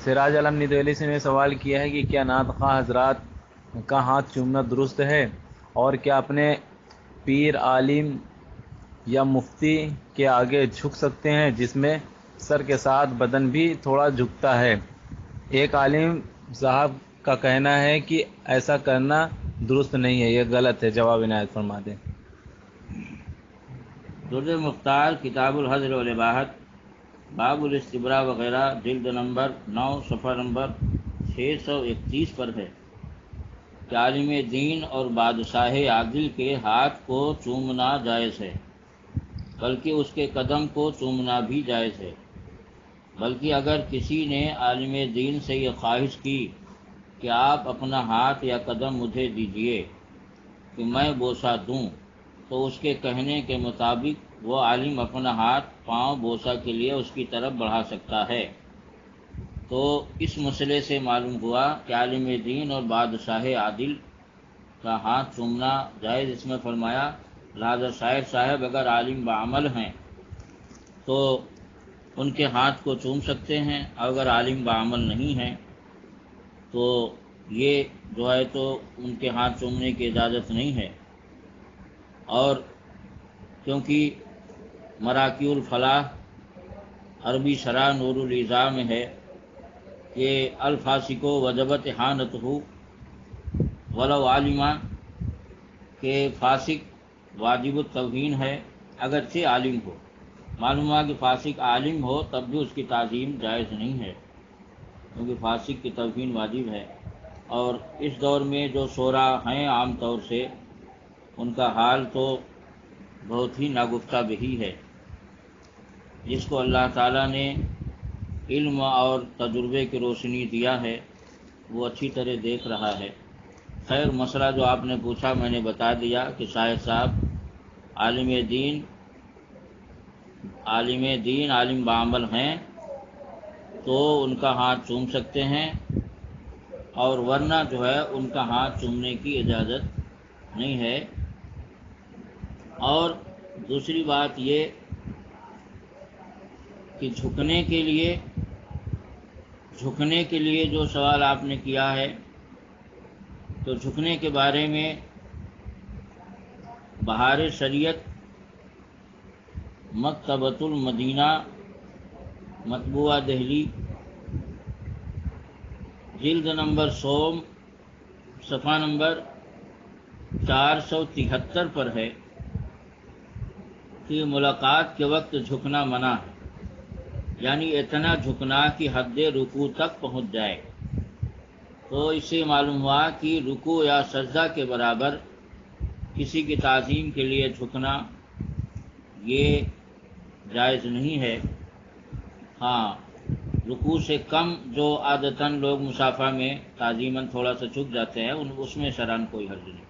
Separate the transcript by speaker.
Speaker 1: سراج عالم new Delhi سے نے سوال کیا ہے کہ کیا نعت خواہ حضرات کا ہاتھ چومنا درست ہے، اور کیا اپنے پیر، عالم یا مفتی کے آگے جھک سکتے ہیں جس میں سر کے ساتھ بدن بھی تھوڑا جھکتا ہے؟ ایک عالم صاحب کا کہنا ہے کہ ایسا کرنا درست نہیں ہے، یہ غلط ہے، جواب عنایت فرما دیں۔
Speaker 2: درد مختار کتاب الحضر والاباحت باب الاستبراء وغیرہ جلد نمبر 9 صفحہ نمبر 631 پر ہے کہ عالم دین اور بادشاہ عادل کے ہاتھ کو چومنا جائز ہے، بلکہ اس کے قدم کو چومنا بھی جائز ہے۔ بلکہ اگر کسی نے عالم دین سے یہ خواہش کی کہ آپ اپنا ہاتھ یا قدم مجھے دیجئے کہ میں بوسہ دوں، تو اس کے کہنے کے مطابق وہ عالم اپنا ہاتھ پاؤں بوسہ کے لیے اس کی طرف بڑھا سکتا ہے۔ تو اس مسئلے سے معلوم ہوا کہ عالم دین اور بادشاہ عادل کا ہاتھ چومنا جائز اس میں فرمایا۔ لہذا شاعر صاحب اگر عالم بعمل ہیں تو ان کے ہاتھ کو چوم سکتے ہیں، اگر عالم بعمل نہیں ہیں تو یہ جو ہے تو ان کے ہاتھ چومنے کی اجازت نہیں ہے۔ اور کیونکہ مراکی الفلاح عربی شرح نور الازام میں ہے کہ الفاسق وجبت احانتہ ولو عالما، کہ فاسق واجب التوہین ہے اگرچہ عالم ہو۔ معلوم ہوا کہ فاسق عالم ہو تب بھی اس کی تعظیم جائز نہیں ہے، کیونکہ فاسق کی توہین واجب ہے۔ اور اس دور میں جو شعراء ہیں عام طور سے ان کا حال تو بہت ہی ناگفتہ بہی ہے۔ جس کو اللہ تعالیٰ نے علم اور تجربے کی روشنی دیا ہے وہ اچھی طرح دیکھ رہا ہے۔ خیر، مسئلہ جو آپ نے پوچھا میں نے بتا دیا کہ شاہد صاحب عالم بعمل ہیں تو ان کا ہاتھ چوم سکتے ہیں، اور ورنہ جو ہے ان کا ہاتھ چومنے کی اجازت نہیں ہے۔ اور دوسری بات یہ کہ جھکنے کے لیے جو سوال آپ نے کیا ہے، تو جھکنے کے بارے میں بہار شریعت مکتبۃ المدینہ مطبوعہ دہلی جلد نمبر 100 صفحہ نمبر 473 پر ہے کہ ملاقات کے وقت جھکنا منع ہے، یعنی اتنا جھکنا کہ حد رکوع تک پہنچ جائے۔ تو اس سے معلوم ہوا کہ رکوع یا سجدہ کے برابر کسی کی تعظیم کے لیے جھکنا یہ جائز نہیں ہے۔ ہاں، رکوع سے کم جو عادتاً لوگ مصافحہ میں تعظیماً تھوڑا سا جھک جاتے ہیں اس میں شرعاً کوئی حرج نہیں۔